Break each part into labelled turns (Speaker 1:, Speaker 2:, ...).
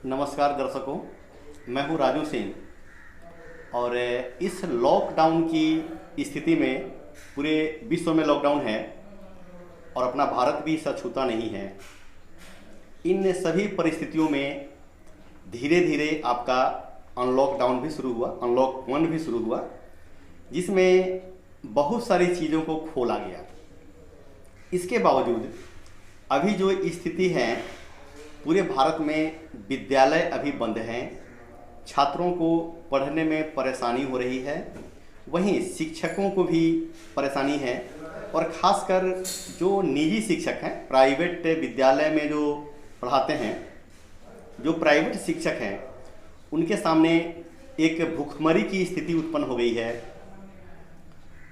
Speaker 1: नमस्कार दर्शकों, मैं हूं राजू सिंह और इस लॉकडाउन की स्थिति में पूरे विश्व में लॉकडाउन है और अपना भारत भी इससे छूता नहीं है। इन सभी परिस्थितियों में धीरे धीरे आपका अनलॉक डाउन भी शुरू हुआ, अनलॉक 1 भी शुरू हुआ, जिसमें बहुत सारी चीज़ों को खोला गया। इसके बावजूद अभी जो स्थिति है, पूरे भारत में विद्यालय अभी बंद हैं, छात्रों को पढ़ने में परेशानी हो रही है, वहीं शिक्षकों को भी परेशानी है और ख़ासकर जो निजी शिक्षक हैं, प्राइवेट विद्यालय में जो पढ़ाते हैं, जो प्राइवेट शिक्षक हैं, उनके सामने एक भुखमरी की स्थिति उत्पन्न हो गई है।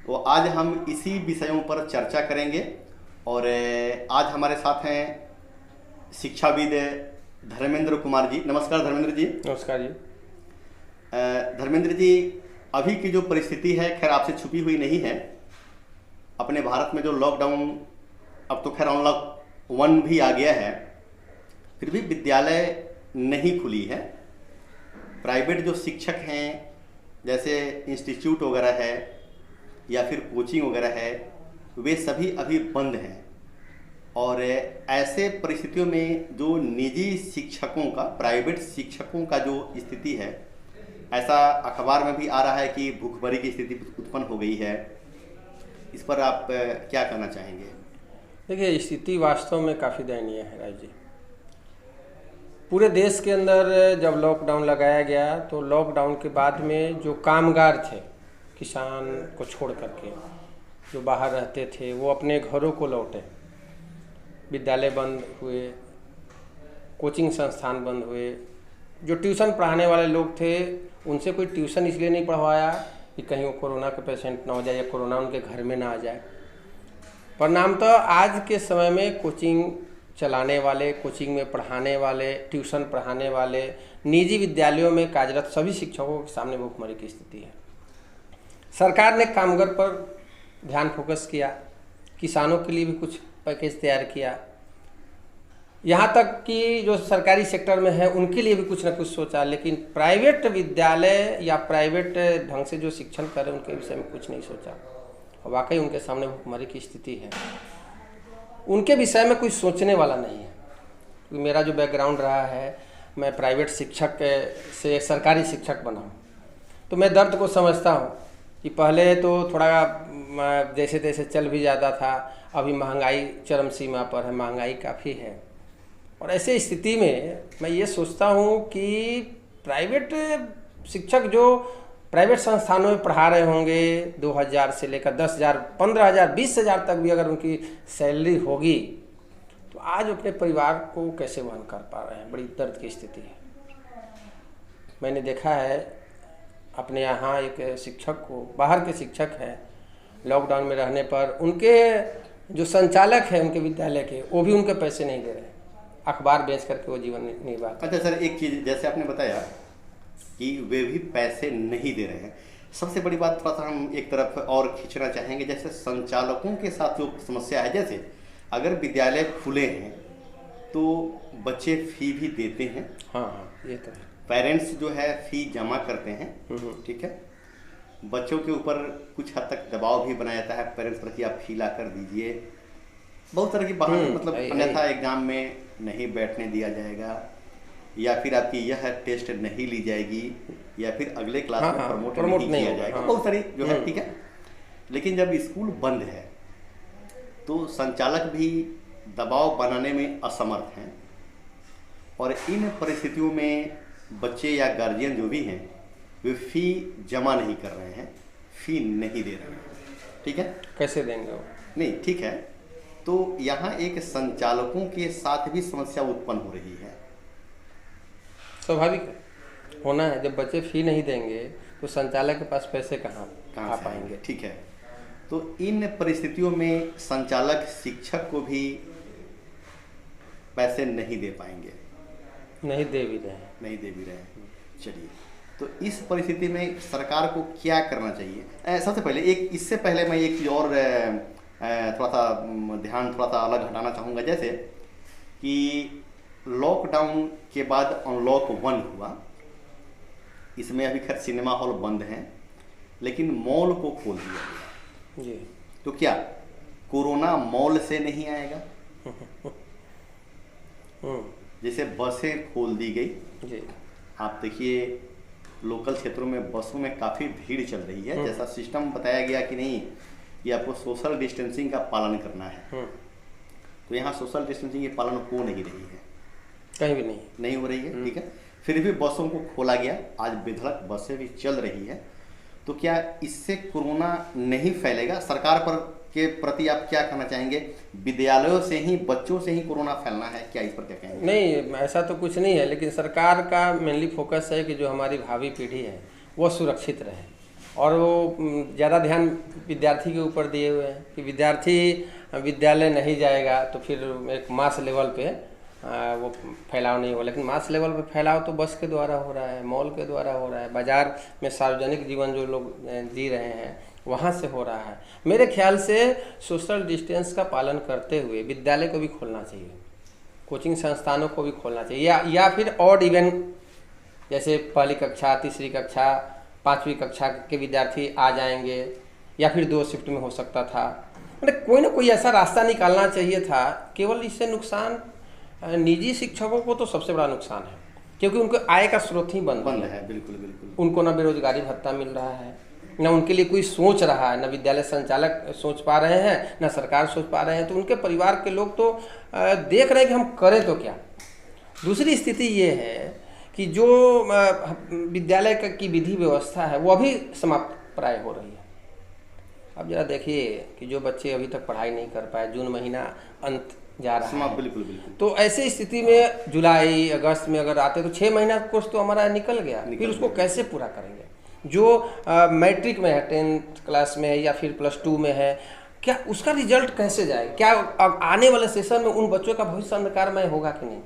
Speaker 1: तो आज हम इसी विषयों पर चर्चा करेंगे और आज हमारे साथ हैं शिक्षाविद धर्मेंद्र कुमार जी। नमस्कार धर्मेंद्र जी।
Speaker 2: नमस्कार जी।
Speaker 1: धर्मेंद्र जी, अभी की जो परिस्थिति है खैर आपसे छुपी हुई नहीं है। अपने भारत में जो लॉकडाउन, अब तो खैर अनलॉक 1 भी आ गया है, फिर भी विद्यालय नहीं खुली है। प्राइवेट जो शिक्षक हैं, जैसे इंस्टीट्यूट वगैरह है या फिर कोचिंग वगैरह है, वे सभी अभी बंद हैं। और ऐसे परिस्थितियों में जो निजी शिक्षकों का, प्राइवेट शिक्षकों का जो स्थिति है, ऐसा अखबार में भी आ रहा है कि भूखमरी की स्थिति उत्पन्न हो गई है। इस पर आप क्या कहना चाहेंगे?
Speaker 2: देखिए, स्थिति वास्तव में काफ़ी दयनीय है राज जी। पूरे देश के अंदर जब लॉकडाउन लगाया गया तो लॉकडाउन के बाद में जो कामगार थे, किसान को छोड़ करके जो बाहर रहते थे, वो अपने घरों को लौटे। विद्यालय बंद हुए, कोचिंग संस्थान बंद हुए। जो ट्यूशन पढ़ाने वाले लोग थे, उनसे कोई ट्यूशन इसलिए नहीं पढ़वाया कि कहीं वो कोरोना के पेशेंट ना हो जाए या कोरोना उनके घर में ना आ जाए। परिणाम तो आज के समय में कोचिंग चलाने वाले, कोचिंग में पढ़ाने वाले, ट्यूशन पढ़ाने वाले, निजी विद्यालयों में कार्यरत सभी शिक्षकों के सामने भुखमरी की स्थिति है। सरकार ने कामगार पर ध्यान फोकस किया, किसानों के लिए भी कुछ पैकेज तैयार किया, यहाँ तक कि जो सरकारी सेक्टर में है उनके लिए भी कुछ ना कुछ सोचा, लेकिन प्राइवेट विद्यालय या प्राइवेट ढंग से जो शिक्षण कर रहे हैं उनके विषय में कुछ नहीं सोचा। और वाकई उनके सामने भुखमरी की स्थिति है। उनके विषय में कुछ सोचने वाला नहीं है। क्योंकि मेरा जो बैकग्राउंड रहा है, मैं प्राइवेट शिक्षक से सरकारी शिक्षक बना हूँ, तो मैं दर्द को समझता हूँ कि पहले तो थोड़ा जैसे तैसे चल भी जाता था, अभी महंगाई चरम सीमा पर है, महंगाई काफ़ी है। और ऐसे स्थिति में मैं ये सोचता हूँ कि प्राइवेट शिक्षक जो प्राइवेट संस्थानों में पढ़ा रहे होंगे, 2000 से लेकर 10,000, 15,000, 20,000 तक भी अगर उनकी सैलरी होगी, तो आज अपने परिवार को कैसे वहन कर पा रहे हैं? बड़ी दर्द की स्थिति है। मैंने देखा है अपने यहाँ एक शिक्षक को, बाहर के शिक्षक हैं, लॉकडाउन में रहने पर उनके जो संचालक हैं उनके विद्यालय के, वो भी उनके पैसे नहीं दे रहे, अखबार बेच करके वो जीवन निर्वाह।
Speaker 1: अच्छा सर, एक चीज़ जैसे आपने बताया कि वे भी पैसे नहीं दे रहे हैं, सबसे बड़ी बात थोड़ा सा हम एक तरफ और खींचना चाहेंगे। जैसे संचालकों के साथ जो समस्या है, जैसे अगर विद्यालय खुले हैं तो बच्चे फ़ी भी देते हैं।
Speaker 2: हाँ, ये तो है।
Speaker 1: पेरेंट्स जो है फ़ी जमा करते हैं, ठीक है। बच्चों के ऊपर कुछ हद तक दबाव भी बनाया जाता है पेरेंट्स पर कि आप फ़ी ला कर दीजिए। बहुत तरह की बहाने, मतलब अन्यथा एग्जाम में नहीं बैठने दिया जाएगा, या फिर आपकी यह टेस्ट नहीं ली जाएगी, या फिर अगले क्लास में प्रमोट नहीं किया जाएगा। बहुत सारी जो है, ठीक है। लेकिन जब स्कूल बंद है तो संचालक भी दबाव बनाने में असमर्थ हैं और इन परिस्थितियों में बच्चे या गार्जियन जो भी हैं, वे फ़ी जमा नहीं कर रहे हैं, फ़ी नहीं दे रहे हैं, ठीक है।
Speaker 2: कैसे देंगे वो? नहीं,
Speaker 1: ठीक है। तो यहाँ एक संचालकों के साथ भी समस्या उत्पन्न हो रही है।
Speaker 2: स्वाभाविक होना है, जब बच्चे फ़ी नहीं देंगे तो संचालक के पास पैसे कहाँ आ पाएंगे?
Speaker 1: ठीक है। तो इन परिस्थितियों में संचालक शिक्षक को भी पैसे नहीं दे पाएंगे,
Speaker 2: नहीं दे भी रहे हैं।
Speaker 1: चलिए, तो इस परिस्थिति में सरकार को क्या करना चाहिए? सबसे पहले इससे पहले मैं एक चीज़ और थोड़ा सा ध्यान थोड़ा सा अलग हटाना चाहूँगा। जैसे कि लॉकडाउन के बाद अनलॉक 1 हुआ, इसमें अभी खैर सिनेमा हॉल बंद हैं, लेकिन मॉल को खोल दिया गया
Speaker 2: जी।
Speaker 1: तो क्या कोरोना मॉल से नहीं आएगा? जैसे बसें खोल दी गई
Speaker 2: जी।
Speaker 1: आप देखिए लोकल क्षेत्रों में बसों में काफ़ी भीड़ चल रही है, जैसा सिस्टम बताया गया कि नहीं कि आपको सोशल डिस्टेंसिंग का पालन करना है, तो यहाँ सोशल डिस्टेंसिंग के पालन हो नहीं रही है,
Speaker 2: कहीं भी नहीं
Speaker 1: हो रही है। ठीक है, फिर भी बसों को खोला गया, आज बेधड़क बसें भी चल रही है, तो क्या इससे कोरोना नहीं फैलेगा? सरकार पर के प्रति आप क्या कहना चाहेंगे? विद्यालयों से ही, बच्चों से ही कोरोना फैलना है क्या? इस पर क्या कहेंगे?
Speaker 2: नहीं, ऐसा तो कुछ नहीं है, लेकिन सरकार का मेनली फोकस है कि जो हमारी भावी पीढ़ी है वो सुरक्षित रहे, और वो ज़्यादा ध्यान विद्यार्थी के ऊपर दिए हुए हैं कि विद्यार्थी विद्यालय नहीं जाएगा तो फिर एक मास लेवल पे वो फैलाव नहीं हो। लेकिन मास लेवल पे फैलाव तो बस के द्वारा हो रहा है, मॉल के द्वारा हो रहा है, बाजार में सार्वजनिक जीवन जो लोग जी रहे हैं वहाँ से हो रहा है। मेरे ख्याल से सोशल डिस्टेंस का पालन करते हुए विद्यालय को भी खोलना चाहिए, कोचिंग संस्थानों को भी खोलना चाहिए, या फिर ऑड इवन जैसे पहली कक्षा, तीसरी कक्षा, 5वीं कक्षा के विद्यार्थी आ जाएंगे, या फिर 2 शिफ्ट में हो सकता था। मतलब कोई ना कोई ऐसा रास्ता निकालना चाहिए था। केवल इससे नुकसान निजी शिक्षकों को तो सबसे बड़ा नुकसान है, क्योंकि उनको आय का स्रोत ही बंद
Speaker 1: है। बिल्कुल बिल्कुल।
Speaker 2: उनको ना बेरोजगारी भत्ता मिल रहा है, ना उनके लिए कोई सोच रहा है, ना विद्यालय संचालक सोच पा रहे हैं, ना सरकार सोच पा रहे हैं, तो उनके परिवार के लोग तो देख रहे हैं कि हम करें तो क्या। दूसरी स्थिति ये है कि जो विद्यालय की विधि व्यवस्था है वो अभी समाप्त प्राय हो रही है। अब जरा देखिए कि जो बच्चे अभी तक पढ़ाई नहीं कर पाए, जून महीना अंत जा रहा है,
Speaker 1: बिल्कुल बिल्कुल, तो
Speaker 2: ऐसी स्थिति में जुलाई अगस्त में अगर आते तो 6 महीना कोर्स तो हमारा निकल गया, फिर उसको कैसे पूरा करेंगे? जो मैट्रिक में है, 10th क्लास में है या फिर +2 में है, क्या उसका रिजल्ट कैसे जाए? क्या अब आने वाले सेशन में उन बच्चों का भविष्य अंधकारमय होगा कि नहीं?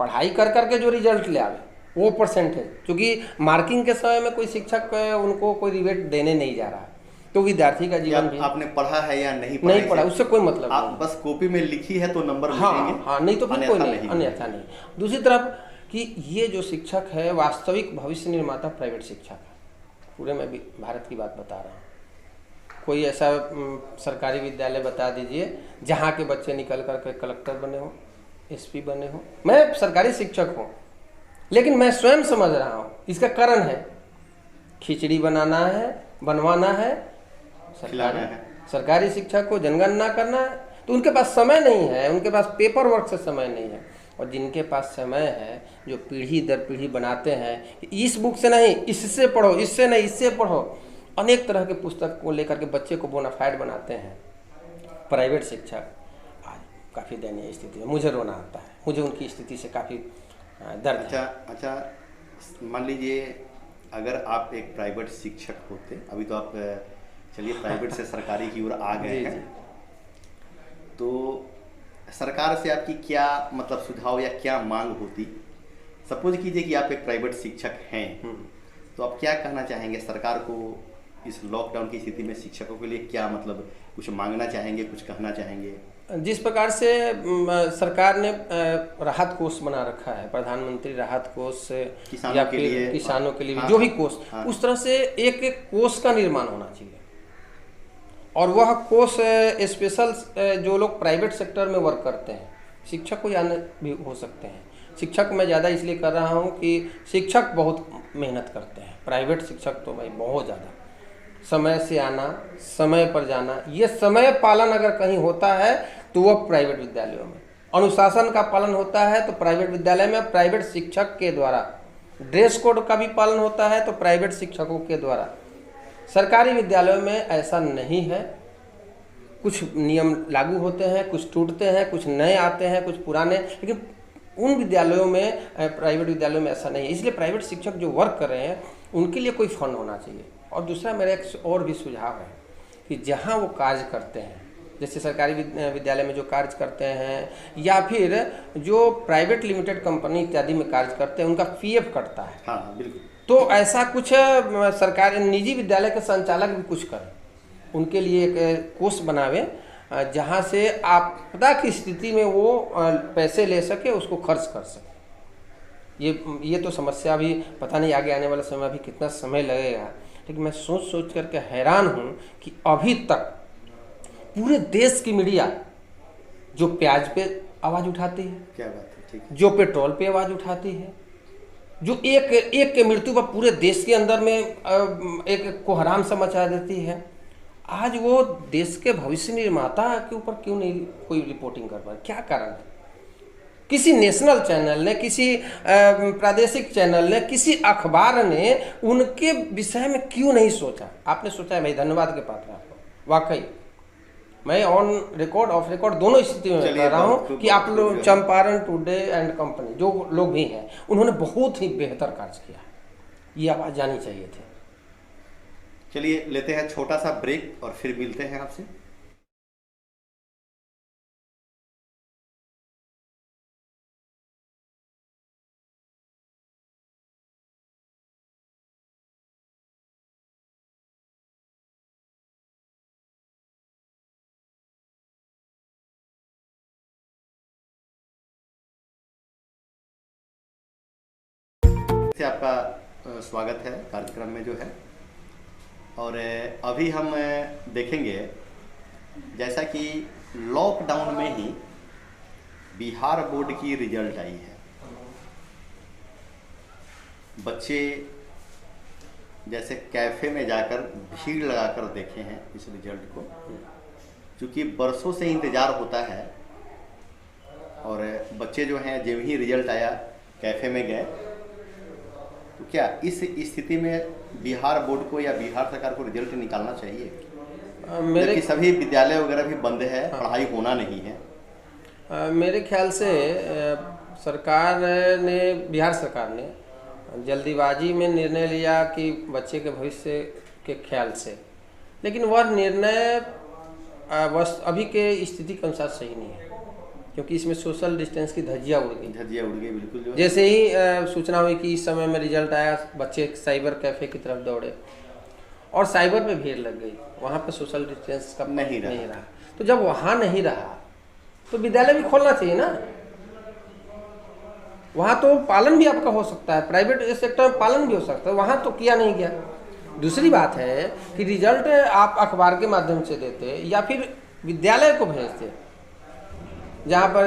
Speaker 2: पढ़ाई कर करके जो रिजल्ट ले आवे वो परसेंटेज, क्योंकि मार्किंग के समय में कोई शिक्षक उनको कोई रिबेट देने नहीं जा रहा, तो विद्यार्थी का जीवन भी
Speaker 1: आपने पढ़ा है या नहीं
Speaker 2: पढ़ा उससे कोई मतलब
Speaker 1: आप नहीं। बस कॉपी में लिखी है तो नंबर
Speaker 2: मिलेंगे, हाँ, नहीं तो फिर कोई नहीं, अन्यथा नहीं। दूसरी तरफ कि ये जो शिक्षक है वास्तविक भविष्य निर्माता प्राइवेट शिक्षक है। पूरे मैं भी भारत की बात बता रहा हूँ, कोई ऐसा सरकारी विद्यालय बता दीजिए जहाँ के बच्चे निकल करके कलेक्टर बने हो, SP बने हो। मैं सरकारी शिक्षक हूँ, लेकिन मैं स्वयं समझ रहा हूँ इसका कारण है खिचड़ी बनवाना है, सरकारी शिक्षक को जनगणना करना है, तो उनके पास समय नहीं है, उनके पास पेपर वर्क से समय नहीं है। और जिनके पास समय है, जो पीढ़ी दर पीढ़ी बनाते हैं, इस बुक से नहीं इससे पढ़ो, इससे नहीं इससे पढ़ो, अनेक तरह के पुस्तक को लेकर के बच्चे को बोनाफाइड बनाते हैं। प्राइवेट शिक्षक आज काफ़ी दयनीय स्थिति है, मुझे रोना आता है, मुझे उनकी स्थिति से काफ़ी दर्द है।
Speaker 1: अच्छा, मान लीजिए अगर आप एक प्राइवेट शिक्षक होते, अभी तो आप चलिए प्राइवेट से सरकारी की ओर आ गए हैं, तो सरकार से आपकी क्या मतलब सुझाव या क्या मांग होती? सपोज कीजिए कि आप एक प्राइवेट शिक्षक हैं, तो आप क्या कहना चाहेंगे सरकार को? इस लॉकडाउन की स्थिति में शिक्षकों के लिए क्या मतलब कुछ मांगना चाहेंगे, कुछ कहना चाहेंगे?
Speaker 2: जिस प्रकार से सरकार ने राहत कोष बना रखा है, प्रधानमंत्री राहत कोष या फिर किसानों के लिए जो भी कोष, उस तरह से एक कोष का निर्माण होना चाहिए। और वह कोष स्पेशल जो लोग प्राइवेट सेक्टर में वर्क करते हैं, शिक्षक को जाने भी हो सकते हैं। शिक्षक मैं ज़्यादा इसलिए कर रहा हूँ कि शिक्षक बहुत मेहनत करते हैं, प्राइवेट शिक्षक तो भाई बहुत ज़्यादा, समय से आना, समय पर जाना, ये समय पालन अगर कहीं होता है तो वह प्राइवेट विद्यालयों में, अनुशासन का पालन होता है तो प्राइवेट विद्यालय में, प्राइवेट शिक्षक के द्वारा, ड्रेस कोड का भी पालन होता है तो प्राइवेट शिक्षकों के द्वारा। सरकारी विद्यालयों में ऐसा नहीं है, कुछ नियम लागू होते हैं, कुछ टूटते हैं, कुछ नए आते हैं, कुछ पुराने, लेकिन उन विद्यालयों में, प्राइवेट विद्यालयों में ऐसा नहीं है। इसलिए प्राइवेट शिक्षक जो वर्क कर रहे हैं उनके लिए कोई फंड होना चाहिए। और दूसरा मेरा एक और भी सुझाव है कि जहाँ वो कार्य करते हैं, जैसे सरकारी विद्यालय में जो कार्य करते हैं या फिर जो प्राइवेट लिमिटेड कंपनी इत्यादि में कार्य करते हैं, उनका PF कटता है।
Speaker 1: हाँ, बिल्कुल।
Speaker 2: तो ऐसा कुछ सरकारी निजी विद्यालय के संचालक भी कुछ करें, उनके लिए एक कोष बनावे जहाँ से आपदा की स्थिति में वो पैसे ले सके, उसको खर्च कर सके। ये तो समस्या भी पता नहीं आगे आने वाला समय अभी कितना समय लगेगा, लेकिन मैं सोच सोच करके हैरान हूँ कि अभी तक पूरे देश की मीडिया जो प्याज पे आवाज़ उठाती है,
Speaker 1: क्या बात है, ठीक है,
Speaker 2: जो पेट्रोल पे आवाज़ उठाती है, जो एक के मृत्यु पर पूरे देश के अंदर में एक कोहराम सा मचा देती है, आज वो देश के भविष्य निर्माता के ऊपर क्यों नहीं कोई रिपोर्टिंग कर पा रहा? क्या कारण है? किसी नेशनल चैनल ने, किसी प्रादेशिक चैनल ने, किसी अखबार ने उनके विषय में क्यों नहीं सोचा? आपने सोचा है, भाई धन्यवाद के पात्र आपको। वाकई मैं ऑन रिकॉर्ड ऑफ रिकॉर्ड दोनों स्थिति में कह रहा हूँ कि आप लोग चंपारण टुडे एंड कंपनी जो लोग भी हैं, उन्होंने बहुत ही बेहतर कार्य किया। ये आवाज़ जानी चाहिए थी।
Speaker 1: चलिए लेते हैं छोटा सा ब्रेक और फिर मिलते हैं आपसे। से आपका स्वागत है कार्यक्रम में जो है। और अभी हम देखेंगे जैसा कि लॉकडाउन में ही बिहार बोर्ड की रिजल्ट आई है। बच्चे जैसे कैफ़े में जाकर भीड़ लगाकर देखे हैं इस रिजल्ट को, क्योंकि बरसों से इंतज़ार होता है। और बच्चे जो हैं जब ही रिजल्ट आया कैफ़े में गए, तो क्या इस स्थिति में बिहार बोर्ड को या बिहार सरकार को रिजल्ट निकालना चाहिए? मेरे सभी विद्यालय वगैरह भी बंद है, पढ़ाई होना नहीं है।
Speaker 2: मेरे ख्याल से सरकार ने, बिहार सरकार ने जल्दीबाजी में निर्णय लिया कि बच्चे के भविष्य के ख्याल से, लेकिन वह निर्णय बस अभी के स्थिति के अनुसार सही नहीं है, क्योंकि इसमें सोशल डिस्टेंस की धज्जियाँ उड़ गई
Speaker 1: बिल्कुल।
Speaker 2: जैसे ही सूचना हुई कि इस समय में रिजल्ट आया, बच्चे साइबर कैफ़े की तरफ दौड़े और साइबर पे भीड़ लग गई। वहाँ पे सोशल डिस्टेंस का नहीं रहा। तो जब वहाँ नहीं रहा तो विद्यालय भी खोलना चाहिए ना। वहाँ तो पालन भी आपका हो सकता है, प्राइवेट सेक्टर में पालन भी हो सकता है, वहाँ तो किया नहीं गया। दूसरी बात है कि रिजल्ट आप अखबार के माध्यम से देते या फिर विद्यालय को भेजते, जहाँ पर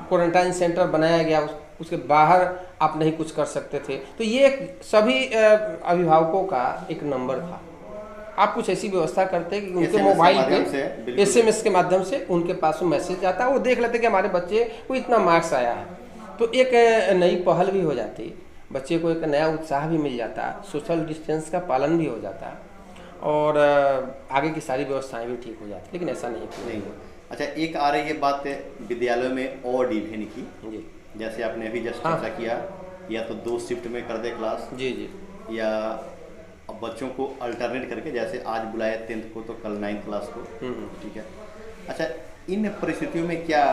Speaker 2: क्वारंटाइन सेंटर बनाया गया, उसके बाहर आप नहीं कुछ कर सकते थे। तो ये सभी अभिभावकों का एक नंबर था। आप कुछ ऐसी व्यवस्था करते कि उनके मोबाइल पे SMS के माध्यम से उनके पास मैसेज आता, वो देख लेते कि हमारे बच्चे को इतना मार्क्स आया है। तो एक नई पहल भी हो जाती, बच्चे को एक नया उत्साह भी मिल जाता, सोशल डिस्टेंस का पालन भी हो जाता और आगे की सारी व्यवस्थाएं भी ठीक हो जाती, लेकिन ऐसा नहीं।
Speaker 1: अच्छा, एक आ रही है बात विद्यालयों में और डिवीजन की, जैसे आपने अभी जस्ट चर्चा किया, या तो 2 शिफ्ट में कर दे क्लास,
Speaker 2: जी,
Speaker 1: या अब बच्चों को अल्टरनेट करके, जैसे आज बुलाया 10th को तो कल 9th क्लास को, ठीक है। अच्छा, इन परिस्थितियों में क्या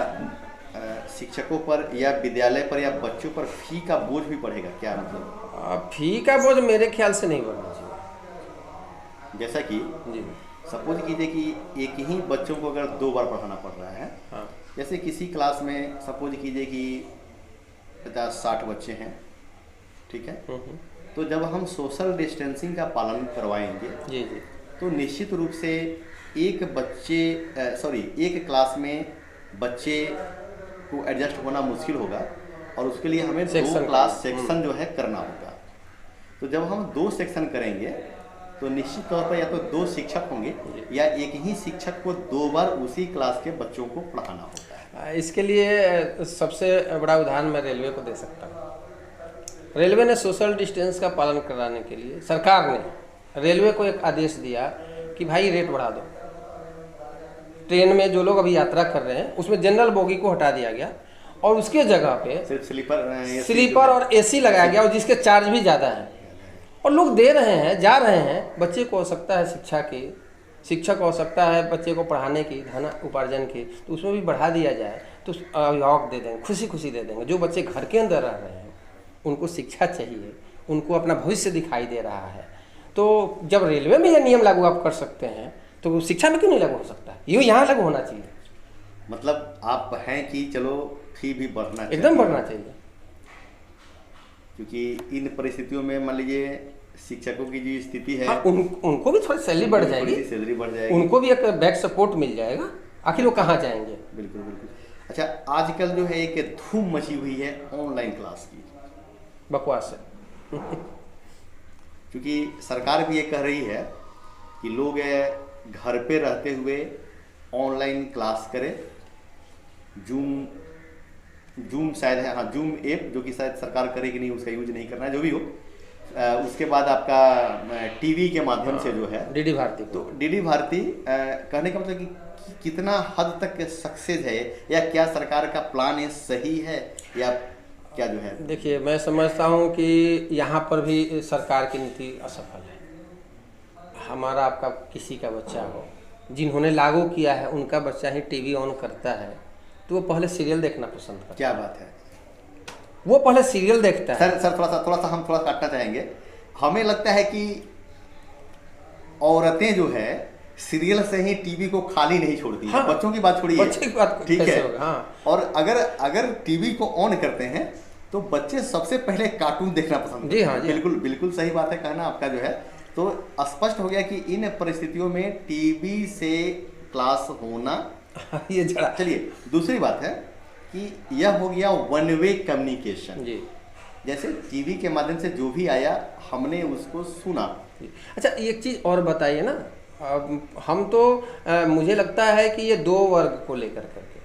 Speaker 1: शिक्षकों पर या विद्यालय पर या बच्चों पर फी का बोझ भी पड़ेगा क्या? मतलब
Speaker 2: फी का बोझ मेरे ख्याल से नहीं बढ़ना चाहिए।
Speaker 1: जैसा कि सपोज कीजिए कि एक ही बच्चों को अगर 2 बार पढ़ाना पड़ रहा है, जैसे किसी क्लास में सपोज कीजिए कि 50-60 बच्चे हैं, ठीक है, तो जब हम सोशल डिस्टेंसिंग का पालन करवाएंगे तो निश्चित रूप से एक क्लास में बच्चे को एडजस्ट होना मुश्किल होगा और उसके लिए हमें 2 क्लास सेक्शन जो है करना होगा। तो जब हम 2 सेक्शन करेंगे तो निश्चित तौर पर या तो 2 शिक्षक होंगे या एक ही शिक्षक को 2 बार उसी क्लास के बच्चों को पढ़ाना होता है।
Speaker 2: इसके लिए सबसे बड़ा उदाहरण मैं रेलवे को दे सकता हूँ। रेलवे ने सोशल डिस्टेंस का पालन कराने के लिए, सरकार ने रेलवे को एक आदेश दिया कि भाई रेट बढ़ा दो। ट्रेन में जो लोग अभी यात्रा कर रहे हैं उसमें जनरल बोगी को हटा दिया गया और उसके जगह पे सिर्फ स्लीपर और AC लगाया गया, और जिसके चार्ज भी ज़्यादा हैं, और लोग दे रहे हैं, जा रहे हैं। बच्चे को आवश्यकता है शिक्षा की, शिक्षक को आवश्यकता है बच्चे को पढ़ाने की, धन उपार्जन की, तो उसमें भी बढ़ा दिया जाए तो अभिभावक दे देंगे, खुशी दे देंगे। जो बच्चे घर के अंदर रह रहे हैं उनको शिक्षा चाहिए, उनको अपना भविष्य दिखाई दे रहा है। तो जब रेलवे में यह नियम लागू आप कर सकते हैं तो शिक्षा में क्यों नहीं लागू हो सकता है? ये यहाँ अलग होना चाहिए,
Speaker 1: मतलब आप हैं कि चलो फी भी बढ़ना चाहिए,
Speaker 2: एकदम बढ़ना चाहिए।
Speaker 1: क्योंकि इन परिस्थितियों में मान लीजिए शिक्षकों की जो स्थिति है,
Speaker 2: हाँ, उनको भी थोड़ी सैलरी बढ़ जाएगी,
Speaker 1: थोड़ी सी सैलरी बढ़ जाएगी,
Speaker 2: उनको भी एक बैक सपोर्ट मिल जाएगा, आखिर वो कहाँ जाएंगे।
Speaker 1: बिल्कुल बिल्कुल। अच्छा, आजकल जो है एक धूम मची हुई है ऑनलाइन क्लास की,
Speaker 2: बकवास है।
Speaker 1: क्योंकि सरकार भी ये कह रही है कि लोग घर पे रहते हुए ऑनलाइन क्लास करें। जूम शायद है, हाँ जूम ऐप, जो कि शायद सरकार करेगी नहीं, उसका यूज नहीं करना है, जो भी हो। उसके बाद आपका टीवी के माध्यम से जो है
Speaker 2: डीडी भारती,
Speaker 1: तो डीडी भारती कहने का मतलब कि कितना हद तक सक्सेस है, या क्या सरकार का प्लान है सही है, या क्या जो है।
Speaker 2: देखिए, मैं समझता हूँ कि यहाँ पर भी सरकार की नीति असफल है। हमारा आपका किसी का बच्चा हो, जिन्होंने लागू किया है उनका बच्चा ही टीवी ऑन करता है तो वो पहले सीरियल देखना पसंद करता है।
Speaker 1: क्या बात है,
Speaker 2: वो पहले सीरियल देखता है।
Speaker 1: सर थोड़ा सा हम काटना चाहेंगे। हमें लगता है कि औरतें जो है सीरियल से ही टीवी को खाली नहीं छोड़ती हैं।
Speaker 2: हाँ,
Speaker 1: बच्चों की बात छोड़िए,
Speaker 2: बच्चे की बात
Speaker 1: ठीक है।
Speaker 2: हाँ।
Speaker 1: और अगर टीवी को ऑन करते हैं तो बच्चे सबसे पहले कार्टून देखना पसंद करते हैं।
Speaker 2: जी हाँ,
Speaker 1: बिल्कुल बिल्कुल सही बात है कहना आपका जो है। तो स्पष्ट हो गया कि इन परिस्थितियों में टीवी से क्लास होना
Speaker 2: ये जरा।
Speaker 1: चलिए, दूसरी बात है कि यह हो गया वन वे कम्युनिकेशन
Speaker 2: जी।
Speaker 1: जैसे टीवी के माध्यम से जो भी आया हमने उसको सुना।
Speaker 2: अच्छा, एक चीज़ और बताइए ना, हम तो मुझे लगता है कि ये दो वर्ग को लेकर करके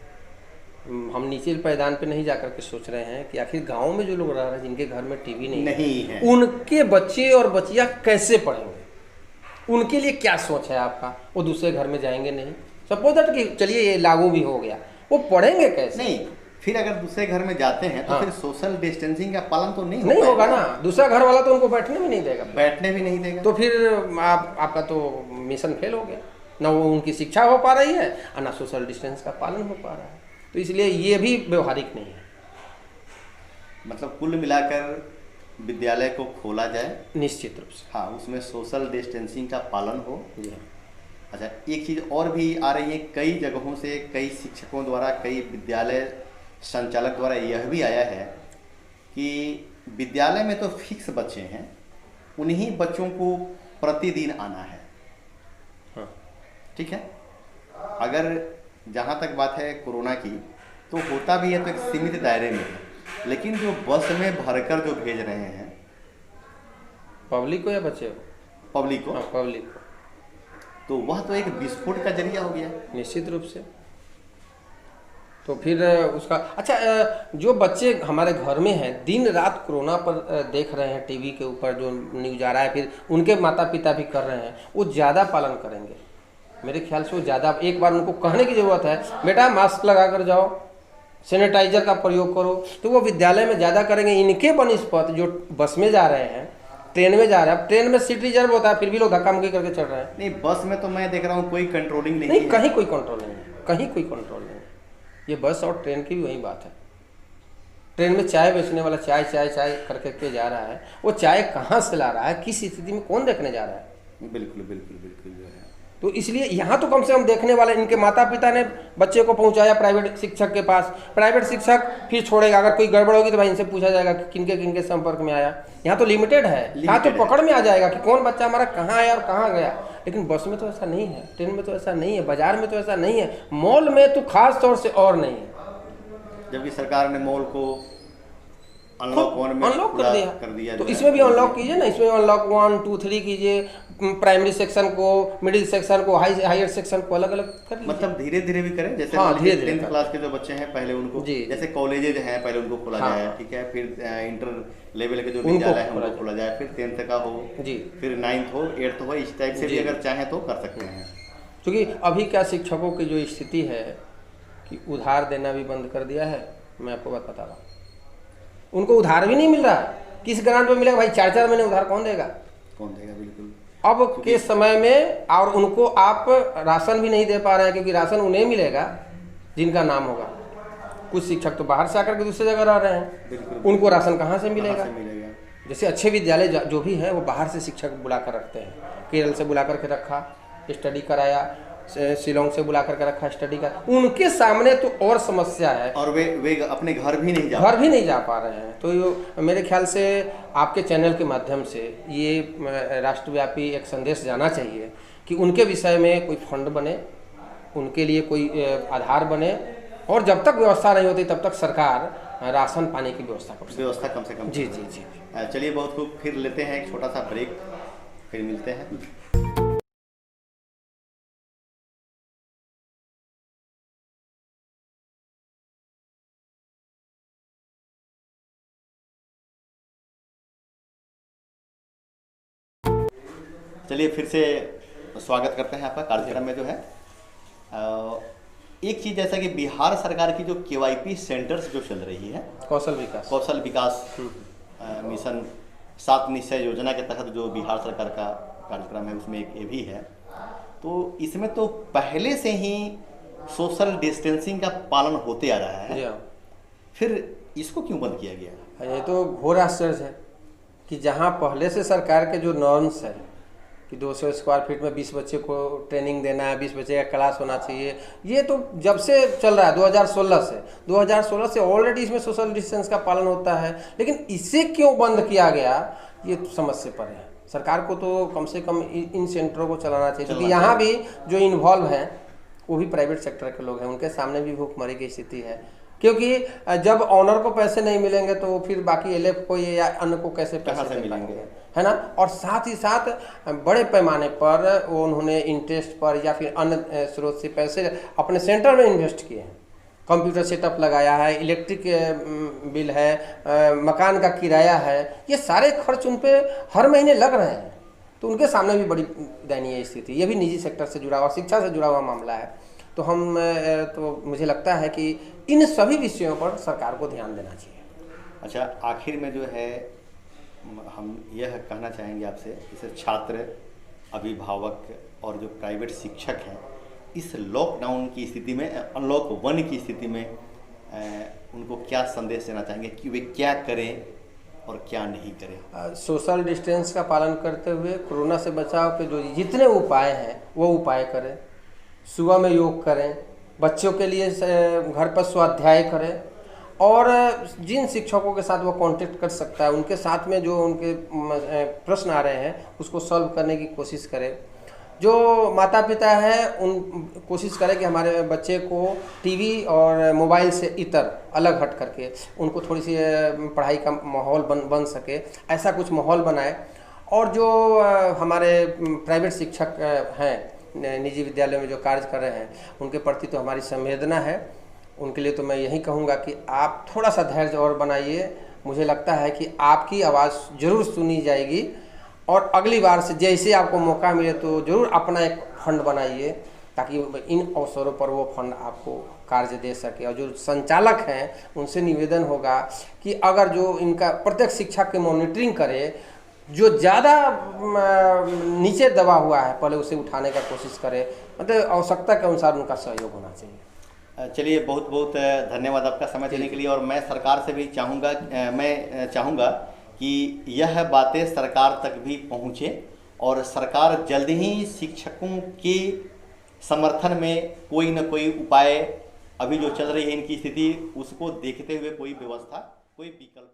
Speaker 2: हम नीचे पैदान पे नहीं जाकर के सोच रहे हैं कि आखिर गांव में जो लोग रह रहे हैं, जिनके घर में टीवी नहीं है, उनके बच्चे और बच्चियां कैसे पढ़ेंगे, उनके लिए क्या सोच है आपका। वो दूसरे घर में जाएंगे नहीं, सपोज दैट कि चलिए ये लागू भी हो गया, वो पढ़ेंगे कैसे।
Speaker 1: नहीं, फिर अगर दूसरे घर में जाते हैं तो
Speaker 2: हाँ,
Speaker 1: फिर सोशल डिस्टेंसिंग का पालन तो नहीं
Speaker 2: होगा ना। दूसरा घर वाला तो उनको बैठने भी नहीं देगा,
Speaker 1: बैठने भी नहीं देगा।
Speaker 2: तो फिर आपका तो मिशन फेल हो गया। ना वो उनकी शिक्षा हो पा रही है और ना सोशल डिस्टेंस का पालन हो पा रहा है। तो इसलिए ये भी व्यवहारिक नहीं है।
Speaker 1: मतलब कुल मिलाकर विद्यालय को खोला जाए,
Speaker 2: निश्चित रूप से।
Speaker 1: हाँ, उसमें सोशल डिस्टेंसिंग का पालन हो।
Speaker 2: जी हाँ।
Speaker 1: अच्छा, एक चीज़ और भी आ रही है कई जगहों से, कई शिक्षकों द्वारा, कई विद्यालय संचालक द्वारा यह भी आया है कि विद्यालय में तो फिक्स बच्चे हैं, उन्हीं बच्चों को प्रतिदिन आना है।
Speaker 2: हाँ।
Speaker 1: ठीक है, अगर जहाँ तक बात है कोरोना की, तो होता भी है तो एक सीमित दायरे में है, लेकिन जो बस में भरकर जो भेज रहे हैं
Speaker 2: पब्लिक को या बच्चे को?
Speaker 1: पब्लिक को।
Speaker 2: हाँ, पब्लिक को।
Speaker 1: तो वह तो एक विस्फोट का जरिया हो गया।
Speaker 2: निश्चित रूप से। तो फिर उसका अच्छा, जो बच्चे हमारे घर में हैं, दिन रात कोरोना पर देख रहे हैं, टीवी के ऊपर जो न्यूज आ रहा है, फिर उनके माता पिता भी कर रहे हैं, वो ज़्यादा पालन करेंगे मेरे ख्याल से। वो ज़्यादा, एक बार उनको कहने की ज़रूरत है, बेटा मास्क लगा कर जाओ, सैनिटाइजर का प्रयोग करो, तो वो विद्यालय में ज़्यादा करेंगे। इनके बनिस्पत जो बस में जा रहे हैं, ट्रेन में जा रहे हैं, अब ट्रेन में सीट रिजर्व होता है, फिर भी लोग धक्का मुक्की करके चढ़ रहे हैं।
Speaker 1: नहीं, बस में तो मैं देख रहा हूँ कोई कंट्रोलिंग नहीं है।
Speaker 2: कहीं कोई कंट्रोल नहीं है, कहीं कोई कंट्रोल नहीं है। ये बस और ट्रेन की भी वही बात है। ट्रेन में चाय बेचने वाला चाय चाय चाय करके के जा रहा है, वो चाय कहाँ से ला रहा है, किस स्थिति में, कौन देखने जा रहा है।
Speaker 1: बिल्कुल बिल्कुल बिल्कुल जो है।
Speaker 2: तो इसलिए यहाँ तो कम से कम देखने वाले, इनके माता पिता ने बच्चे को पहुँचाया प्राइवेट शिक्षक के पास, प्राइवेट शिक्षक फिर छोड़ेगा। अगर कोई गड़बड़ होगी तो भाई इनसे पूछा जाएगा कि किनके किनके संपर्क में आया। यहाँ तो लिमिटेड है, यहाँ तो पकड़ में आ जाएगा कि कौन बच्चा हमारा कहाँ आया और कहाँ गया। लेकिन बस में तो ऐसा नहीं है, ट्रेन में तो ऐसा नहीं है, बाजार में तो ऐसा नहीं है, मॉल में तो खास तौर से और नहीं है।
Speaker 1: जबकि सरकार ने मॉल को अनलॉक कर दिया,
Speaker 2: तो इसमें भी अनलॉक कीजिए ना, इसमें अनलॉक 1, 2, 3 कीजिए, प्राइमरी सेक्शन को, मिडिल सेक्शन को, हायर सेक्शन को अलग अलग कर लीजिए।
Speaker 1: मतलब धीरे धीरे भी करें। जैसे
Speaker 2: हाँ, धीरे धीरे
Speaker 1: 10th क्लास के जो बच्चे हैं पहले उनको, जैसे कॉलेजेज हैं पहले उनको खोला जाए, ठीक है, फिर इंटर लेवल के जो विद्यालय है उनको खोला जाए, फिर 10th का हो जी, फिर 9th हो, 8th हो, इस टाइप से भी अगर चाहें तो कर सकते हैं।
Speaker 2: क्योंकि अभी क्या शिक्षकों की जो स्थिति है कि उधार देना भी बंद कर दिया है। मैं आपको बात बता रहा हूँ, उनको उधार भी नहीं मिल रहा है। किस ग्रांट पे मिलेगा भाई? 4-4 महीने उधार कौन देगा?
Speaker 1: बिल्कुल।
Speaker 2: अब के समय में, और उनको आप राशन भी नहीं दे पा रहे हैं, क्योंकि राशन उन्हें मिलेगा जिनका नाम होगा। कुछ शिक्षक तो बाहर से आकर के दूसरी जगह रह रहे हैं, उनको राशन कहाँ से मिलेगा? जैसे अच्छे विद्यालय जो भी हैं वो बाहर से शिक्षक बुला कर रखते हैं, केरल से बुला करके रखा, स्टडी कराया, शिलोंग से बुला करके रखा स्टडी का, उनके सामने तो और समस्या है।
Speaker 1: और वे अपने घर भी नहीं
Speaker 2: जा पा रहे हैं। तो ये मेरे ख्याल से आपके चैनल के माध्यम से ये राष्ट्रव्यापी एक संदेश जाना चाहिए कि उनके विषय में कोई फंड बने, उनके लिए कोई आधार बने, और जब तक व्यवस्था नहीं होती तब तक सरकार राशन पानी की व्यवस्था
Speaker 1: कम से कम।
Speaker 2: जी जी जी।
Speaker 1: चलिए बहुत खूब, फिर लेते हैं एक छोटा सा ब्रेक, फिर मिलते हैं। चलिए फिर से स्वागत करते हैं आपका कार्यक्रम में। जो है एक चीज़ जैसा कि बिहार सरकार की जो KYP सेंटर्स जो चल रही है, कौशल विकास मिशन 7 निश्चय योजना के तहत जो बिहार सरकार का कार्यक्रम है, उसमें एक ये भी है। तो इसमें तो पहले से ही सोशल डिस्टेंसिंग का पालन होते आ रहा है, फिर इसको क्यों बंद किया गया?
Speaker 2: ये तो घोर आश्चर्य है कि जहाँ पहले से सरकार के जो नॉर्म्स है कि 200 स्क्वायर फीट में 20 बच्चे को ट्रेनिंग देना है, 20 बच्चे का क्लास होना चाहिए, ये तो जब से चल रहा है 2016 से ऑलरेडी इसमें सोशल डिस्टेंस का पालन होता है। लेकिन इसे क्यों बंद किया गया, ये समझ से परे है। सरकार को तो कम से कम इन सेंटरों को चलाना चाहिए, क्योंकि यहाँ भी जो इन्वॉल्व हैं वो भी प्राइवेट सेक्टर के लोग हैं, उनके सामने भी भूखमरी की स्थिति है। क्योंकि जब ऑनर को पैसे नहीं मिलेंगे तो फिर बाकी LF को या अन्य को कैसे पैसे मिलेंगे, है ना। और साथ ही साथ बड़े पैमाने पर वो उन्होंने इंटरेस्ट पर या फिर अन्य स्रोत से पैसे अपने सेंटर में इन्वेस्ट किए हैं। कंप्यूटर सेटअप लगाया है, इलेक्ट्रिक बिल है, मकान का किराया है, ये सारे खर्च उन पे हर महीने लग रहे हैं। तो उनके सामने भी बड़ी दयनीय स्थिति। ये भी निजी सेक्टर से जुड़ा हुआ, शिक्षा से जुड़ा हुआ मामला है। तो मुझे लगता है कि इन सभी विषयों पर सरकार को ध्यान देना चाहिए।
Speaker 1: अच्छा, आखिर में जो है हम यह कहना चाहेंगे आपसे, जैसे छात्र, अभिभावक और जो प्राइवेट शिक्षक हैं, इस लॉकडाउन की स्थिति में, अनलॉक 1 की स्थिति में उनको क्या संदेश देना चाहेंगे कि वे क्या करें और क्या नहीं करें?
Speaker 2: सोशल डिस्टेंस का पालन करते हुए कोरोना से बचाव के जो जितने उपाय हैं वो उपाय करें। सुबह में योग करें, बच्चों के लिए घर पर स्वाध्याय करें, और जिन शिक्षकों के साथ वो कांटेक्ट कर सकता है उनके साथ में जो उनके प्रश्न आ रहे हैं उसको सॉल्व करने की कोशिश करें। जो माता पिता हैं उन कोशिश करें कि हमारे बच्चे को टीवी और मोबाइल से इतर अलग हट करके उनको थोड़ी सी पढ़ाई का माहौल बन सके, ऐसा कुछ माहौल बनाए। और जो हमारे प्राइवेट शिक्षक हैं, निजी विद्यालयों में जो कार्य कर रहे हैं, उनके प्रति तो हमारी संवेदना है। उनके लिए तो मैं यही कहूँगा कि आप थोड़ा सा धैर्य और बनाइए। मुझे लगता है कि आपकी आवाज़ ज़रूर सुनी जाएगी, और अगली बार से जैसे आपको मौका मिले तो ज़रूर अपना एक फंड बनाइए, ताकि इन अवसरों पर वो फंड आपको कार्य दे सके। और जो संचालक हैं उनसे निवेदन होगा कि अगर जो इनका प्रत्येक शिक्षा की मॉनिटरिंग करे, जो ज़्यादा नीचे दबा हुआ है पहले उसे उठाने का कोशिश करे, मतलब आवश्यकता के अनुसार उनका सहयोग होना चाहिए।
Speaker 1: चलिए, बहुत बहुत धन्यवाद आपका समय देने के लिए। और मैं सरकार से भी चाहूँगा कि यह बातें सरकार तक भी पहुँचे, और सरकार जल्द ही शिक्षकों के समर्थन में कोई न कोई उपाय, अभी जो चल रही है इनकी स्थिति, उसको देखते हुए कोई व्यवस्था, कोई विकल्प